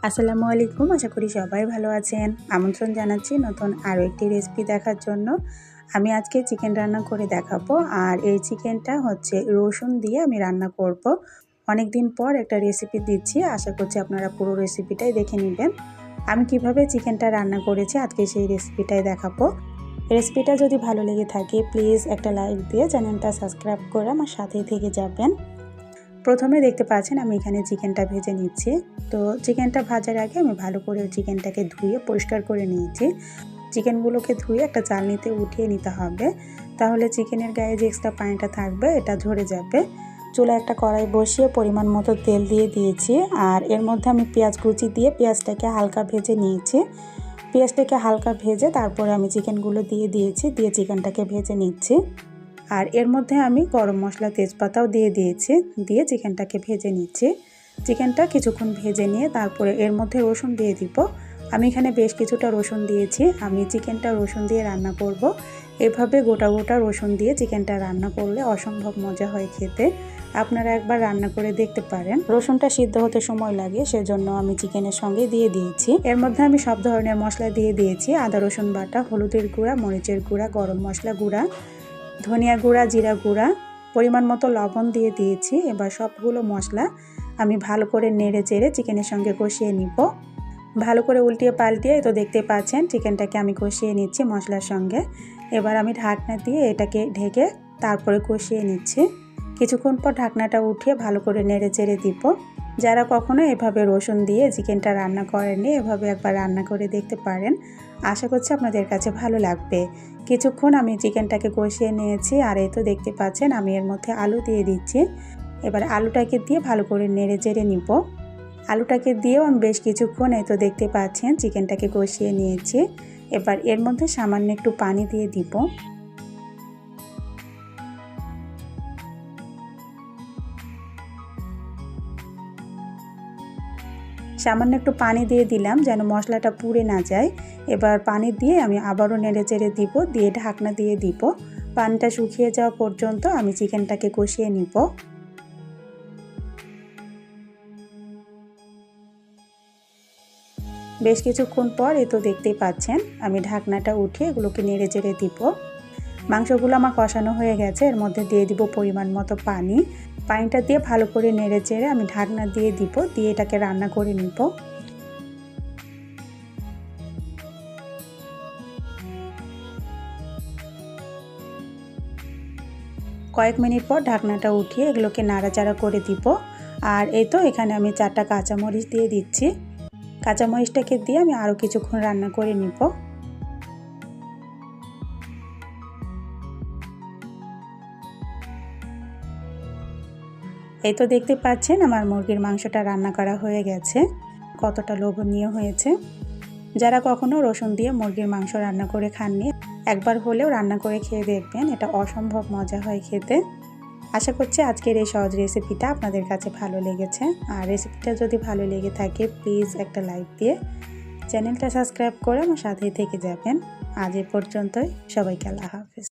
আসসালামু আলাইকুম। আশা করি সবাই ভালো আছেন। আমন্ত্রণ জানাচ্ছি নতুন আরও একটি রেসিপি দেখার জন্য। আমি আজকে চিকেন রান্না করে দেখাবো। আর এই চিকেনটা হচ্ছে রসুন দিয়ে আমি রান্না করব। অনেক দিন পর একটা রেসিপি দিচ্ছি, আশা করছি আপনারা পুরো রেসিপিটাই দেখে নেবেন। আমি কিভাবে চিকেনটা রান্না করেছি আজকে সেই রেসিপিটাই দেখাবো। রেসিপিটা যদি ভালো লেগে থাকে প্লিজ একটা লাইক দিয়ে চ্যানেলটা সাবস্ক্রাইব করে আমার সাথেই থেকে যাবেন। প্রথমে দেখতে পাচ্ছেন আমি এখানে চিকেনটা ভেজে নিচ্ছি। তো চিকেনটা ভাজার আগে আমি ভালো করে চিকেনটাকে ধুয়ে পরিষ্কার করে নিয়েছি। চিকেনগুলোকে ধুয়ে একটা চালনিতে উঠিয়ে নিতে হবে, তাহলে চিকেনের গায়ে যে এক্সট্রা পানিটা থাকবে এটা ঝরে যাবে। চুলায় একটা কড়াই বসিয়ে পরিমাণ মতো তেল দিয়ে দিয়েছি, আর এর মধ্যে আমি পেঁয়াজ কুচি দিয়ে পেঁয়াজটাকে হালকা ভেজে নিয়েছি। পেঁয়াজটাকে হালকা ভেজে তারপরে আমি চিকেনগুলো দিয়ে দিয়েছি, দিয়ে চিকেনটাকে ভেজে নিচ্ছি। আর এর মধ্যে আমি গরম মশলা তেজপাতাও দিয়ে দিয়েছি, দিয়ে চিকেনটাকে ভেজে নিচ্ছি। চিকেনটা কিছুক্ষণ ভেজে নিয়ে তারপরে এর মধ্যে রসুন দিয়ে দিব। আমি এখানে বেশ কিছুটা রসুন দিয়েছি। আমি চিকেনটা রসুন দিয়ে রান্না করব। এভাবে গোটা গোটা রসুন দিয়ে চিকেনটা রান্না করলে অসম্ভব মজা হয় খেতে। আপনারা একবার রান্না করে দেখতে পারেন। রসুনটা সিদ্ধ হতে সময় লাগে, সেজন্য আমি চিকেনের সঙ্গে দিয়ে দিয়েছি। এর মধ্যে আমি সব ধরনের মশলা দিয়ে দিয়েছি, আদা রসুন বাটা, হলুদের গুঁড়া, মরিচের গুঁড়া, গরম মশলা গুঁড়া, ধনিয়া গুঁড়া, জিরা গুঁড়া, পরিমাণ মতো লবণ দিয়ে দিয়েছি। এবার সবগুলো মশলা আমি ভালো করে নেড়ে চেড়ে চিকেনের সঙ্গে কষিয়ে নিব। ভালো করে উল্টিয়ে পাল্টিয়ে তো দেখতে পাচ্ছেন চিকেনটাকে আমি কষিয়ে নিচ্ছি মশলার সঙ্গে। এবার আমি ঢাকনা দিয়ে এটাকে ঢেকে তারপরে কষিয়ে নিচ্ছি। কিছুক্ষণ পর ঢাকনাটা উঠিয়ে ভালো করে নেড়ে চেড়ে দিব। যারা কখনো এভাবে রসুন দিয়ে চিকেনটা রান্না করেননি, এভাবে একবার রান্না করে দেখতে পারেন। আশা করছি আপনাদের কাছে ভালো লাগবে। কিছুক্ষণ আমি চিকেনটাকে কষিয়ে নিয়েছি, আর এই তো দেখতে পাচ্ছেন আমি এর মধ্যে আলু দিয়ে দিচ্ছি। এবার আলুটাকে দিয়ে ভালো করে নেড়ে চেড়ে নিব। আলুটাকে দিয়েও আমি বেশ কিছুক্ষণ এই তো দেখতে পাচ্ছেন চিকেনটাকে কষিয়ে নিয়েছি। এবার এর মধ্যে সামান্য একটু পানি দিয়ে দিব। সামান্য একটু পানি দিয়ে দিলাম যেন মশলাটা পুড়ে না যায়। এবার পানি দিয়ে আমি আবারও নেড়ে চেড়ে দিব, দিয়ে ঢাকনা দিয়ে দিব। পানিটা শুকিয়ে যাওয়া পর্যন্ত আমি চিকেনটাকে কষিয়ে নিব। বেশ কিছুক্ষণ পর এই তো দেখতেই পাচ্ছেন আমি ঢাকনাটা উঠিয়ে এগুলোকে নেড়ে চেড়ে দিব। মাংসগুলো আমার কষানো হয়ে গেছে, এর মধ্যে দিয়ে দিব পরিমাণ মতো পানি। পানিটা দিয়ে ভালো করে নেড়ে চেড়ে আমি ঢাকনা দিয়ে দিব, দিয়ে এটাকে রান্না করে নিব। কয়েক মিনিট পর ঢাকনাটা উঠিয়ে এগুলোকে নাড়াচাড়া করে দিব। আর এই তো এখানে আমি 4টা কাঁচামরিচ দিয়ে দিচ্ছি। কাঁচামরিচটাকে দিয়ে আমি আরও কিছুক্ষণ রান্না করে নিব। এই তো দেখতে পাচ্ছেন আমার মুরগির মাংসটা রান্না করা হয়ে গেছে। কতটা লোভনীয় হয়েছে। যারা কখনো রসুন দিয়ে মুরগির মাংস রান্না করে খাননি, একবার হলেও রান্না করে খেয়ে দেখবেন, এটা অসম্ভব মজা হয় খেতে। আশা করছি আজকের এই সহজ রেসিপিটা আপনাদের কাছে ভালো লেগেছে। আর রেসিপিটা যদি ভালো লেগে থাকে প্লিজ একটা লাইক দিয়ে চ্যানেলটা সাবস্ক্রাইব করে আমার সাথেই থেকে যাবেন। আজ এ পর্যন্তই। সবাইকে আল্লাহ হাফেজ।